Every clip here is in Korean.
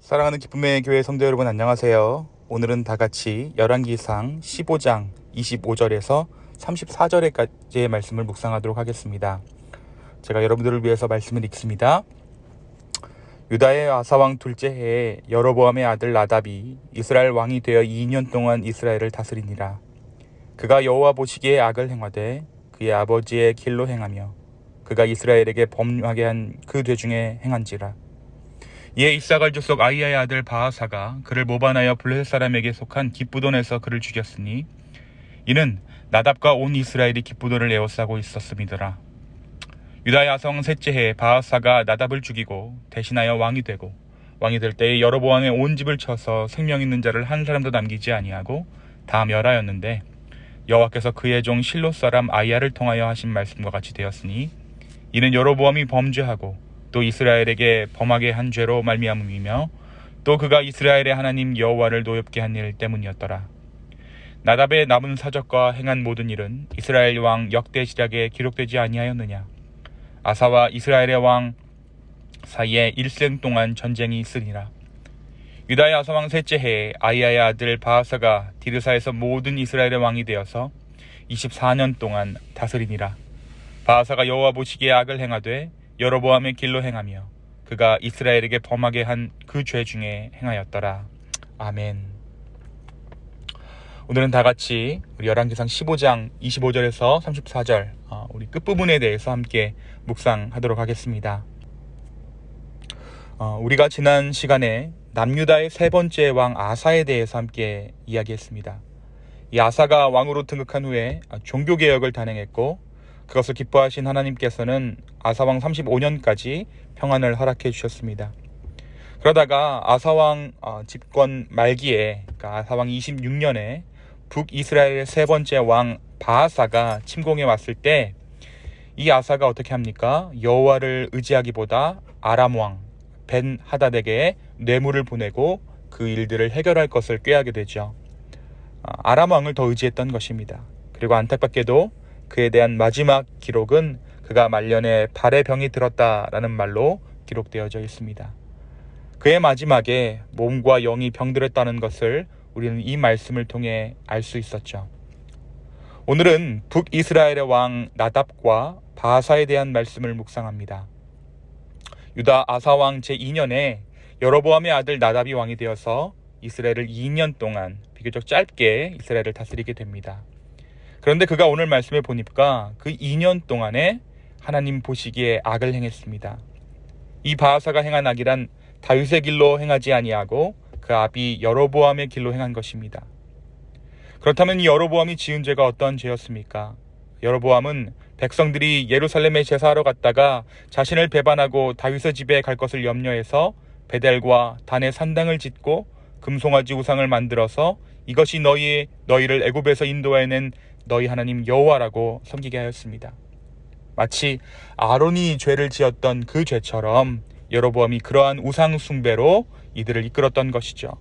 사랑하는 기쁨의 교회 성도 여러분, 안녕하세요. 오늘은 다같이 열왕기상 15장 25절에서 34절까지의 말씀을 묵상하도록 하겠습니다. 제가 여러분들을 위해서 말씀을 읽습니다. 유다의 아사왕 둘째 해에 여로보암의 아들 나답이 이스라엘 왕이 되어 2년 동안 이스라엘을 다스리니라. 그가 여호와 보시기에 악을 행하되 그의 아버지의 길로 행하며 그가 이스라엘에게 범하게 한 그 죄 중에 행한지라. 이에 이사갈 족속 아이야의 아들 바하사가 그를 모반하여 블레셋 사람에게 속한 기브돈에서 그를 죽였으니 이는 나답과 온 이스라엘이 기브돈을 에워싸고 있었음이더라. 유다의 아사왕 셋째 해에 바하사가 나답을 죽이고 대신하여 왕이 되고 왕이 될 때에 여로보암의 온 집을 쳐서 생명 있는 자를 한 사람도 남기지 아니하고 다 멸하였는데 여호와께서 그의 종 실로 사람 아이야를 통하여 하신 말씀과 같이 되었으니 이는 여로보암이 범죄하고 또 이스라엘에게 범하게 한 죄로 말미암음이며 또 그가 이스라엘의 하나님 여호와를 노엽게 한 일 때문이었더라. 나답의 남은 사적과 행한 모든 일은 이스라엘 왕 역대시락에 기록되지 아니하였느냐. 아사와 이스라엘의 왕 사이에 일생 동안 전쟁이 있으니라. 유다의 아사왕 셋째 해에 아이야의 아들 바하사가 디르사에서 모든 이스라엘의 왕이 되어서 24년 동안 다스리니라. 바하사가 여호와 보시기에 악을 행하되 여로보암의 길로 행하며 그가 이스라엘에게 범하게 한 그 죄 중에 행하였더라. 아멘. 오늘은 다같이 우리 열왕기상 15장 25절에서 34절 우리 끝부분에 대해서 함께 묵상하도록 하겠습니다. 우리가 지난 시간에 남유다의 세 번째 왕 아사에 대해서 함께 이야기했습니다. 이 아사가 왕으로 등극한 후에 종교개혁을 단행했고 그것을 기뻐하신 하나님께서는 아사왕 35년까지 평안을 허락해 주셨습니다. 그러다가 아사왕 집권 말기에, 그러니까 아사왕 26년에 북이스라엘의 세 번째 왕 바하사가 침공해 왔을 때 이 아사가 어떻게 합니까? 여호와를 의지하기보다 아람 왕 벤 하닷에게 뇌물을 보내고 그 일들을 해결할 것을 꾀하게 되죠. 아람 왕을 더 의지했던 것입니다. 그리고 안타깝게도 그에 대한 마지막 기록은 그가 말년에 발에 병이 들었다라는 말로 기록되어져 있습니다. 그의 마지막에 몸과 영이 병들었다는 것을 우리는 이 말씀을 통해 알 수 있었죠. 오늘은 북이스라엘의 왕 나답과 바하사에 대한 말씀을 묵상합니다. 유다 아사왕 제2년에 여로보암의 아들 나답이 왕이 되어서 이스라엘을 2년 동안 비교적 짧게 이스라엘을 다스리게 됩니다. 그런데 그가 오늘 말씀에 보니까 그 2년 동안에 하나님 보시기에 악을 행했습니다. 이 바하사가 행한 악이란 다윗의 길로 행하지 아니하고 그 아비 여로보암의 길로 행한 것입니다. 그렇다면 이 여로보암이 지은 죄가 어떤 죄였습니까? 여로보암은 백성들이 예루살렘에 제사하러 갔다가 자신을 배반하고 다윗의 집에 갈 것을 염려해서 베델과 단의 산당을 짓고 금송아지 우상을 만들어서 이것이 너희를 애굽에서 인도해낸 너희 하나님 여호와라고 섬기게 하였습니다. 마치 아론이 죄를 지었던 그 죄처럼 여로보암이 그러한 우상 숭배로 이들을 이끌었던 것이죠.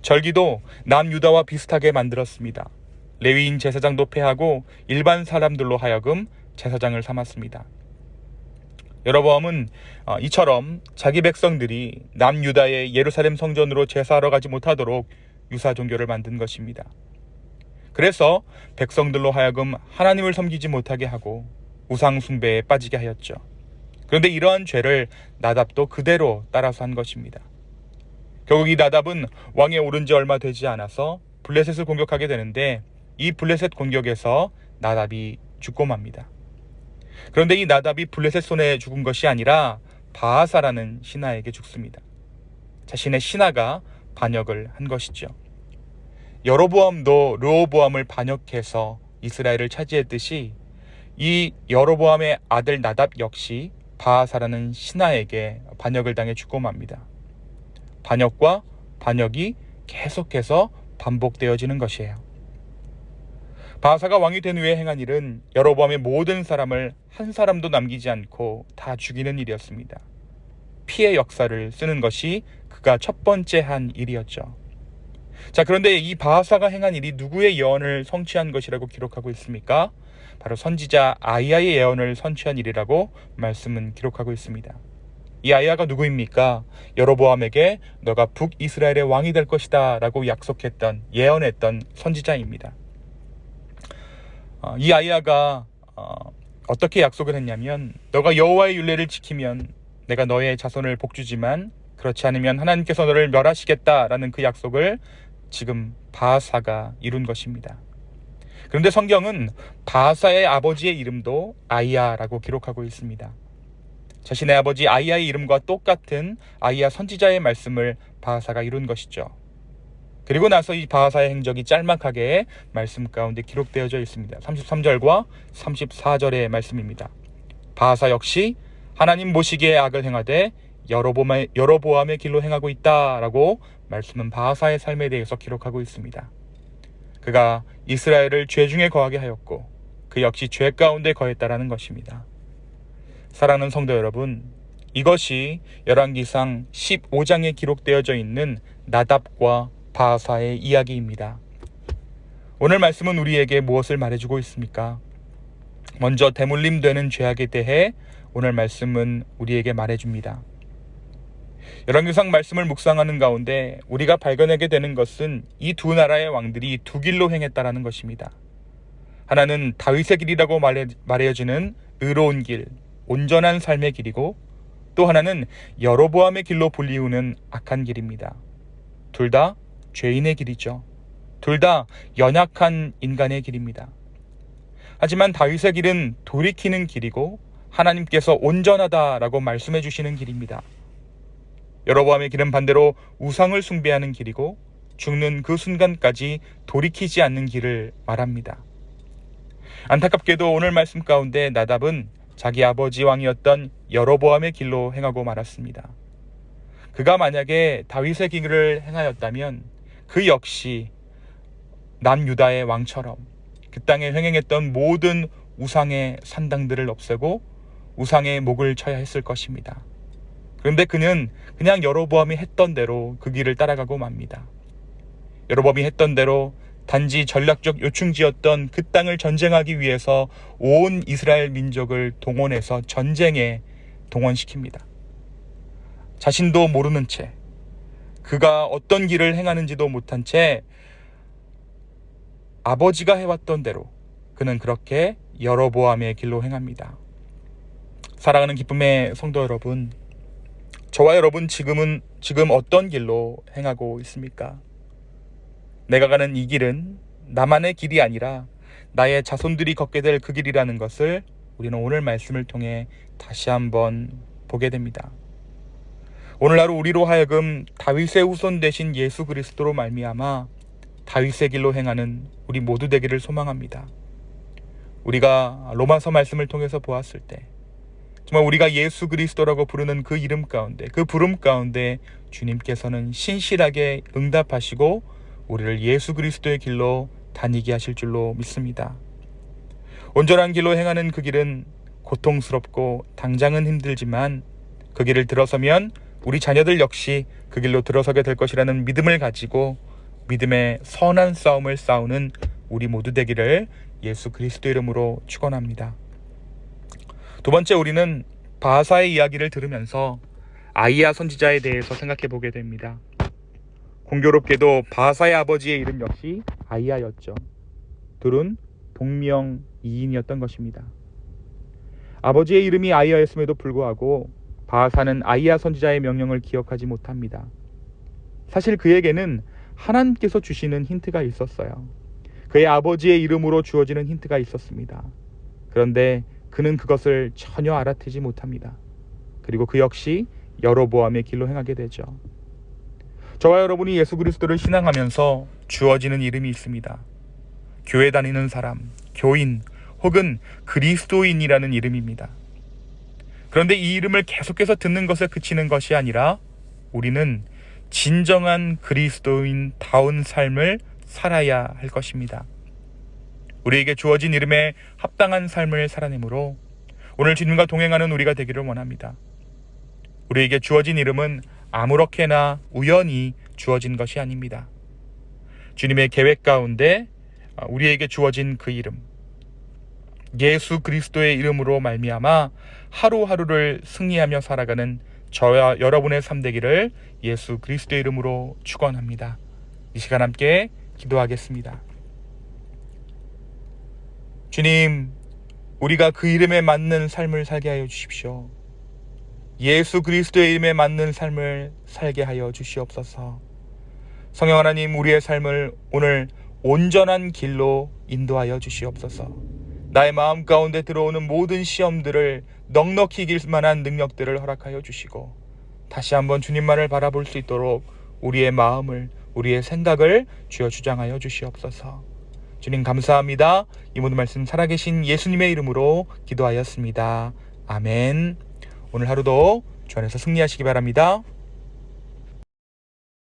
절기도 남유다와 비슷하게 만들었습니다. 레위인 제사장도 폐하고 일반 사람들로 하여금 제사장을 삼았습니다. 여로보암은 이처럼 자기 백성들이 남유다의 예루살렘 성전으로 제사하러 가지 못하도록 유사 종교를 만든 것입니다. 그래서 백성들로 하여금 하나님을 섬기지 못하게 하고 우상 숭배에 빠지게 하였죠. 그런데 이러한 죄를 나답도 그대로 따라서 한 것입니다. 결국 이 나답은 왕에 오른 지 얼마 되지 않아서 블레셋을 공격하게 되는데 이 블레셋 공격에서 나답이 죽고 맙니다. 그런데 이 나답이 블레셋 손에 죽은 것이 아니라 바하사라는 신하에게 죽습니다. 자신의 신하가 반역을 한 것이죠. 여로보암도 르호보암을 반역해서 이스라엘을 차지했듯이 이 여로보암의 아들 나답 역시 바하사라는 신하에게 반역을 당해 죽고 맙니다. 반역과 반역이 계속해서 반복되어지는 것이에요. 바하사가 왕이 된 후에 행한 일은 여로보암의 모든 사람을 한 사람도 남기지 않고 다 죽이는 일이었습니다. 피해 역사를 쓰는 것이 그가 첫 번째 한 일이었죠. 자, 그런데 이 바하사가 행한 일이 누구의 예언을 성취한 것이라고 기록하고 있습니까? 바로 선지자 아이야의 예언을 성취한 일이라고 말씀은 기록하고 있습니다. 이 아이야가 누구입니까? 여로보암에게 너가 북이스라엘의 왕이 될 것이다 라고 약속했던, 예언했던 선지자입니다. 이 아이야가 어떻게 약속을 했냐면, 너가 여호와의 율례를 지키면 내가 너의 자손을 복주지만 그렇지 않으면 하나님께서 너를 멸하시겠다라는 그 약속을 지금 바하사가 이룬 것입니다. 그런데 성경은 바하사의 아버지의 이름도 아이야라고 기록하고 있습니다. 자신의 아버지 아이야의 이름과 똑같은 아이야 선지자의 말씀을 바하사가 이룬 것이죠. 그리고 나서 이 바하사의 행적이 짤막하게 말씀 가운데 기록되어져 있습니다. 33절과 34절의 말씀입니다. 바하사 역시 하나님 보시기에 악을 행하되 여로보암의 길로 행하고 있다라고 말씀은 바하사의 삶에 대해서 기록하고 있습니다. 그가 이스라엘을 죄 중에 거하게 하였고 그 역시 죄 가운데 거했다라는 것입니다. 사랑하는 성도 여러분, 이것이 열왕기상 15장에 기록되어져 있는 나답과 바하사의 이야기입니다. 오늘 말씀은 우리에게 무엇을 말해주고 있습니까? 먼저 대물림되는 죄악에 대해 오늘 말씀은 우리에게 말해줍니다. 열왕기상 말씀을 묵상하는 가운데 우리가 발견하게 되는 것은 이 두 나라의 왕들이 두 길로 행했다라는 것입니다. 하나는 다윗의 길이라고 말해지는 의로운 길, 온전한 삶의 길이고, 또 하나는 여로보암의 길로 불리우는 악한 길입니다. 둘 다 죄인의 길이죠. 둘 다 연약한 인간의 길입니다. 하지만 다윗의 길은 돌이키는 길이고 하나님께서 온전하다라고 말씀해 주시는 길입니다. 여로보암의 길은 반대로 우상을 숭배하는 길이고 죽는 그 순간까지 돌이키지 않는 길을 말합니다. 안타깝게도 오늘 말씀 가운데 나답은 자기 아버지 왕이었던 여로보암의 길로 행하고 말았습니다. 그가 만약에 다윗의 길을 행하였다면 그 역시 남유다의 왕처럼 그 땅에 횡행했던 모든 우상의 산당들을 없애고 우상의 목을 쳐야 했을 것입니다. 그런데 그는 그냥 여로보암이 했던 대로 그 길을 따라가고 맙니다. 여로보암이 했던 대로 단지 전략적 요충지였던 그 땅을 전쟁하기 위해서 온 이스라엘 민족을 동원해서 전쟁에 동원시킵니다. 자신도 모르는 채, 그가 어떤 길을 행하는지도 못한 채 아버지가 해왔던 대로 그는 그렇게 여로보암의 길로 행합니다. 사랑하는 기쁨의 성도 여러분, 저와 여러분 지금 어떤 길로 행하고 있습니까? 내가 가는 이 길은 나만의 길이 아니라 나의 자손들이 걷게 될 그 길이라는 것을 우리는 오늘 말씀을 통해 다시 한번 보게 됩니다. 오늘 하루 우리로 하여금 다윗의 후손 되신 예수 그리스도로 말미암아 다윗의 길로 행하는 우리 모두 되기를 소망합니다. 우리가 로마서 말씀을 통해서 보았을 때 정말 우리가 예수 그리스도라고 부르는 그 이름 가운데, 그 부름 가운데 주님께서는 신실하게 응답하시고 우리를 예수 그리스도의 길로 다니게 하실 줄로 믿습니다. 온전한 길로 행하는 그 길은 고통스럽고 당장은 힘들지만 그 길을 들어서면 우리 자녀들 역시 그 길로 들어서게 될 것이라는 믿음을 가지고 믿음의 선한 싸움을 싸우는 우리 모두 되기를 예수 그리스도 이름으로 축원합니다. 두 번째, 우리는 바하사의 이야기를 들으면서 아이야 선지자에 대해서 생각해 보게 됩니다. 공교롭게도 바하사의 아버지의 이름 역시 아이야였죠. 둘은 동명이인이었던 것입니다. 아버지의 이름이 아이야였음에도 불구하고 바하사는 아이야 선지자의 명령을 기억하지 못합니다. 사실 그에게는 하나님께서 주시는 힌트가 있었어요. 그의 아버지의 이름으로 주어지는 힌트가 있었습니다. 그런데 그는 그것을 전혀 알아채지 못합니다. 그리고 그 역시 여로보암의 길로 행하게 되죠. 저와 여러분이 예수 그리스도를 신앙하면서 주어지는 이름이 있습니다. 교회 다니는 사람, 교인 혹은 그리스도인이라는 이름입니다. 그런데 이 이름을 계속해서 듣는 것에 그치는 것이 아니라 우리는 진정한 그리스도인다운 삶을 살아야 할 것입니다. 우리에게 주어진 이름에 합당한 삶을 살아내므로 오늘 주님과 동행하는 우리가 되기를 원합니다. 우리에게 주어진 이름은 아무렇게나 우연히 주어진 것이 아닙니다. 주님의 계획 가운데 우리에게 주어진 그 이름, 예수 그리스도의 이름으로 말미암아 하루하루를 승리하며 살아가는 저와 여러분의 삶 되기를 예수 그리스도의 이름으로 축원합니다. 이 시간 함께 기도하겠습니다. 주님, 우리가 그 이름에 맞는 삶을 살게 하여 주십시오. 예수 그리스도의 이름에 맞는 삶을 살게 하여 주시옵소서. 성령 하나님, 우리의 삶을 오늘 온전한 길로 인도하여 주시옵소서. 나의 마음 가운데 들어오는 모든 시험들을 넉넉히 이길 만한 능력들을 허락하여 주시고, 다시 한번 주님만을 바라볼 수 있도록 우리의 마음을, 우리의 생각을 주여 주장하여 주시옵소서. 주님 감사합니다. 이 모든 말씀 살아계신 예수님의 이름으로 기도하였습니다. 아멘. 오늘 하루도 주 안에서 승리하시기 바랍니다.